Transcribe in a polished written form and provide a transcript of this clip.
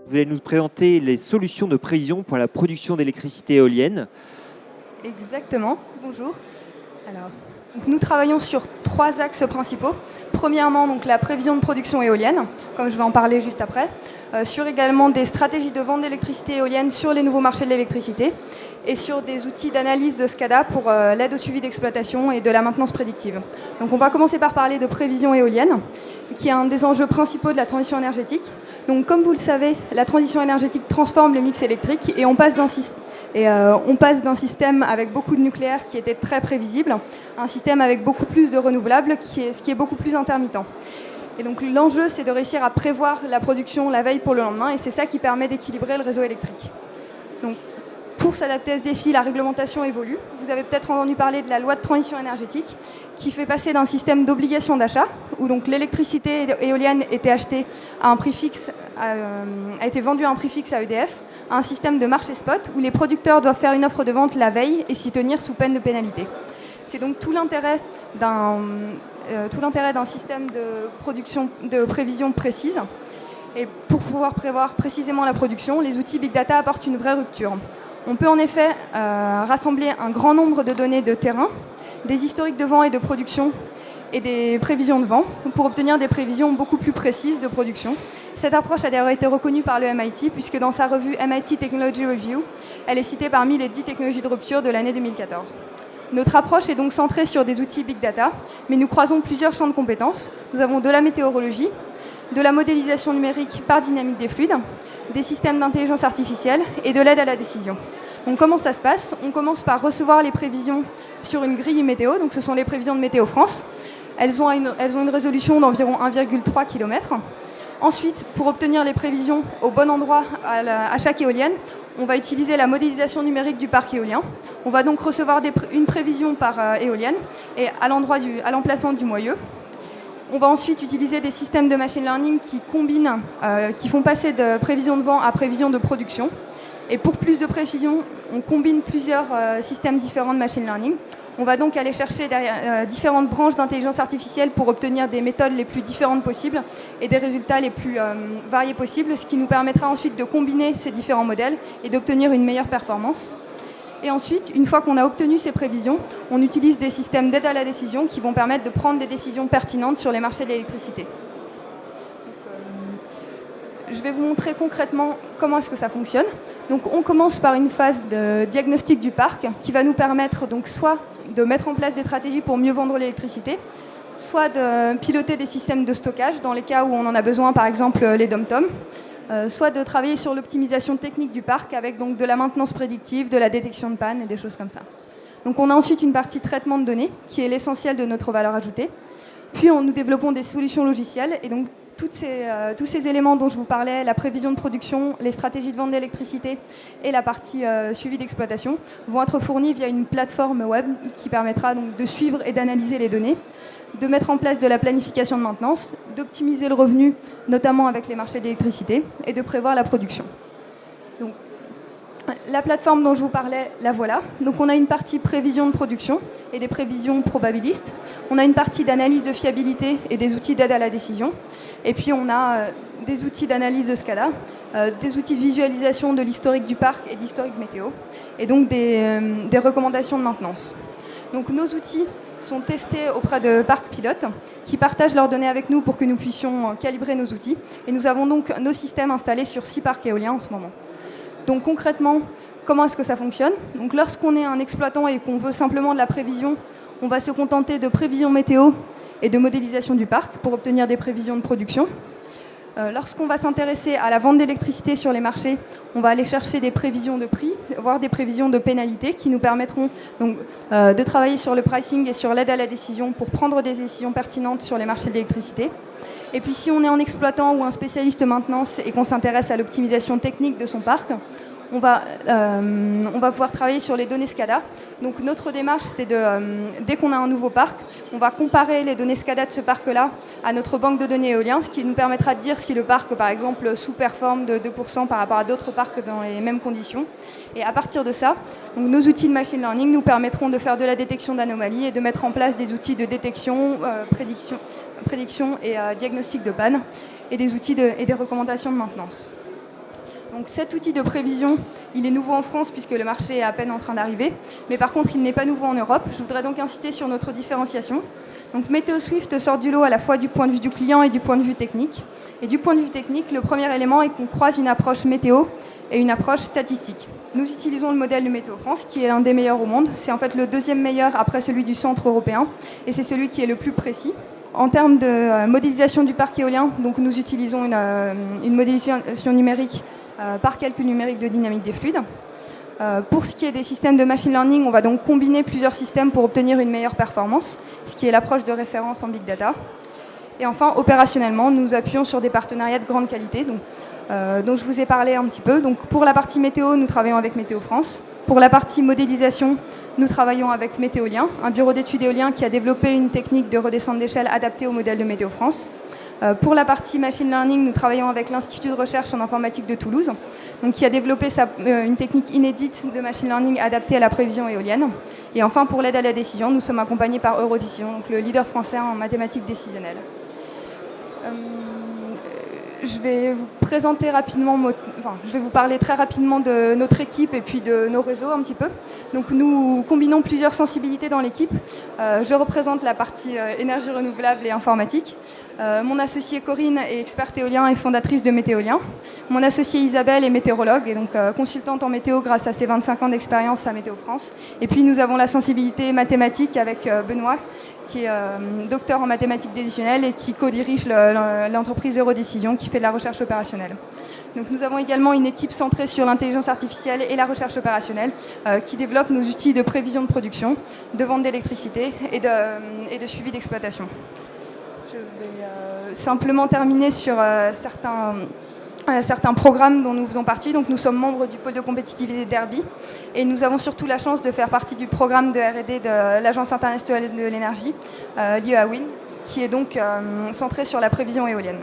Vous allez nous présenter les solutions de prévision pour la production d'électricité éolienne. Exactement. Bonjour. Alors, nous travaillons sur 3 axes principaux. Premièrement, donc, la prévision de production éolienne, comme je vais en parler juste après. Sur également des stratégies de vente d'électricité éolienne sur les nouveaux marchés de l'électricité et sur des outils d'analyse de SCADA pour l'aide au suivi d'exploitation et de la maintenance prédictive. Donc on va commencer par parler de prévision éolienne, qui est un des enjeux principaux de la transition énergétique. Donc comme vous le savez, la transition énergétique transforme le mix électrique et on passe d'un système avec beaucoup de nucléaire qui était très prévisible à un système avec beaucoup plus de renouvelables, ce qui est beaucoup plus intermittent. Et donc l'enjeu, c'est de réussir à prévoir la production la veille pour le lendemain, et c'est ça qui permet d'équilibrer le réseau électrique. Donc, pour s'adapter à ce défi, la réglementation évolue. Vous avez peut-être entendu parler de la loi de transition énergétique, qui fait passer d'un système d'obligation d'achat, où donc l'électricité éolienne était achetée à un prix fixe, a été vendue à un prix fixe à EDF, à un système de marché spot, où les producteurs doivent faire une offre de vente la veille et s'y tenir sous peine de pénalité. C'est donc tout l'intérêt d'un système de prévision précise. Et pour pouvoir prévoir précisément la production, les outils Big Data apportent une vraie rupture. On peut en effet rassembler un grand nombre de données de terrain, des historiques de vent et de production et des prévisions de vent pour obtenir des prévisions beaucoup plus précises de production. Cette approche a d'ailleurs été reconnue par le MIT, puisque dans sa revue MIT Technology Review, elle est citée parmi les 10 technologies de rupture de l'année 2014. Notre approche est donc centrée sur des outils Big Data, mais nous croisons plusieurs champs de compétences. Nous avons de la météorologie, de la modélisation numérique par dynamique des fluides, des systèmes d'intelligence artificielle et de l'aide à la décision. Donc comment ça se passe? On commence par recevoir les prévisions sur une grille météo, donc ce sont les prévisions de Météo France. Elles ont une résolution d'environ 1,3 km. Ensuite, pour obtenir les prévisions au bon endroit à chaque éolienne, on va utiliser la modélisation numérique du parc éolien. On va donc recevoir une prévision par éolienne et à l'emplacement du moyeu. On va ensuite utiliser des systèmes de machine learning qui font passer de prévision de vent à prévision de production. Et pour plus de précision, on combine plusieurs systèmes différents de machine learning. On va donc aller chercher différentes branches d'intelligence artificielle pour obtenir des méthodes les plus différentes possibles et des résultats les plus variés possibles, ce qui nous permettra ensuite de combiner ces différents modèles et d'obtenir une meilleure performance. Et ensuite, une fois qu'on a obtenu ces prévisions, on utilise des systèmes d'aide à la décision qui vont permettre de prendre des décisions pertinentes sur les marchés de l'électricité. Je vais vous montrer concrètement comment est-ce que ça fonctionne. Donc, on commence par une phase de diagnostic du parc qui va nous permettre donc soit de mettre en place des stratégies pour mieux vendre l'électricité, soit de piloter des systèmes de stockage dans les cas où on en a besoin, par exemple les dom-tom, soit de travailler sur l'optimisation technique du parc avec donc de la maintenance prédictive, de la détection de panne et des choses comme ça. Donc, on a ensuite une partie traitement de données qui est l'essentiel de notre valeur ajoutée. Puis, nous développons des solutions logicielles et donc tous ces éléments dont je vous parlais, la prévision de production, les stratégies de vente d'électricité et la partie suivi d'exploitation, vont être fournis via une plateforme web qui permettra donc de suivre et d'analyser les données, de mettre en place de la planification de maintenance, d'optimiser le revenu, notamment avec les marchés d'électricité, et de prévoir la production. Donc, la plateforme dont je vous parlais, la voilà. Donc on a une partie prévision de production et des prévisions probabilistes. On a une partie d'analyse de fiabilité et des outils d'aide à la décision. Et puis on a des outils d'analyse de SCADA, des outils de visualisation de l'historique du parc et d'historique météo, et donc des recommandations de maintenance. Donc nos outils sont testés auprès de parcs pilotes qui partagent leurs données avec nous pour que nous puissions calibrer nos outils. Et nous avons donc nos systèmes installés sur 6 parcs éoliens en ce moment. Donc concrètement, comment est-ce que ça fonctionne? Donc lorsqu'on est un exploitant et qu'on veut simplement de la prévision, on va se contenter de prévisions météo et de modélisation du parc pour obtenir des prévisions de production. Lorsqu'on va s'intéresser à la vente d'électricité sur les marchés, on va aller chercher des prévisions de prix, voire des prévisions de pénalité qui nous permettront donc, de travailler sur le pricing et sur l'aide à la décision pour prendre des décisions pertinentes sur les marchés de l'électricité. Et puis si on est un exploitant ou un spécialiste maintenance et qu'on s'intéresse à l'optimisation technique de son parc, on va pouvoir travailler sur les données SCADA. Donc notre démarche, c'est dès qu'on a un nouveau parc, on va comparer les données SCADA de ce parc-là à notre banque de données éolien, ce qui nous permettra de dire si le parc, par exemple, sous-performe de 2% par rapport à d'autres parcs dans les mêmes conditions. Et à partir de ça, donc nos outils de machine learning nous permettront de faire de la détection d'anomalies et de mettre en place des outils de détection, prédiction et diagnostic de panne, et des outils et des recommandations de maintenance. Donc cet outil de prévision, il est nouveau en France puisque le marché est à peine en train d'arriver, mais par contre il n'est pas nouveau en Europe. Je voudrais donc insister sur notre différenciation. Donc Météo Swift sort du lot à la fois du point de vue du client et du point de vue technique. Et du point de vue technique, le premier élément est qu'on croise une approche météo et une approche statistique. Nous utilisons le modèle de Météo France qui est l'un des meilleurs au monde. C'est en fait le deuxième meilleur après celui du centre européen et c'est celui qui est le plus précis. En termes de modélisation du parc éolien, donc nous utilisons une modélisation numérique par calcul numérique de dynamique des fluides. Pour ce qui est des systèmes de machine learning, on va donc combiner plusieurs systèmes pour obtenir une meilleure performance, ce qui est l'approche de référence en big data. Et enfin, opérationnellement, nous appuyons sur des partenariats de grande qualité, dont je vous ai parlé un petit peu. Donc, pour la partie météo, nous travaillons avec Météo France. Pour la partie modélisation, nous travaillons avec Météolien, un bureau d'études éolien qui a développé une technique de redescente d'échelle adaptée au modèle de Météo France. Pour la partie machine learning, nous travaillons avec l'Institut de recherche en informatique de Toulouse, donc qui a développé une technique inédite de machine learning adaptée à la prévision éolienne. Et enfin, pour l'aide à la décision, nous sommes accompagnés par Eurodécision, donc le leader français en mathématiques décisionnelles. Je vais vous présenter rapidement, je vais vous parler très rapidement de notre équipe et puis de nos réseaux un petit peu. Donc nous combinons plusieurs sensibilités dans l'équipe. Je représente la partie énergie renouvelable et informatique. Mon associée Corinne est experte éolien et fondatrice de Météolien. Mon associée Isabelle est météorologue et donc consultante en météo grâce à ses 25 ans d'expérience à Météo France. Et puis nous avons la sensibilité mathématique avec Benoît, qui est docteur en mathématiques décisionnelles et qui co-dirige l'entreprise Eurodécision qui fait de la recherche opérationnelle. Donc nous avons également une équipe centrée sur l'intelligence artificielle et la recherche opérationnelle qui développe nos outils de prévision de production, de vente d'électricité et de suivi d'exploitation. Je vais simplement terminer sur certains programmes dont nous faisons partie. Donc, nous sommes membres du pôle de compétitivité d'Herby et nous avons surtout la chance de faire partie du programme de R&D de l'Agence internationale de l'énergie, lié à WIN, qui est donc centré sur la prévision éolienne.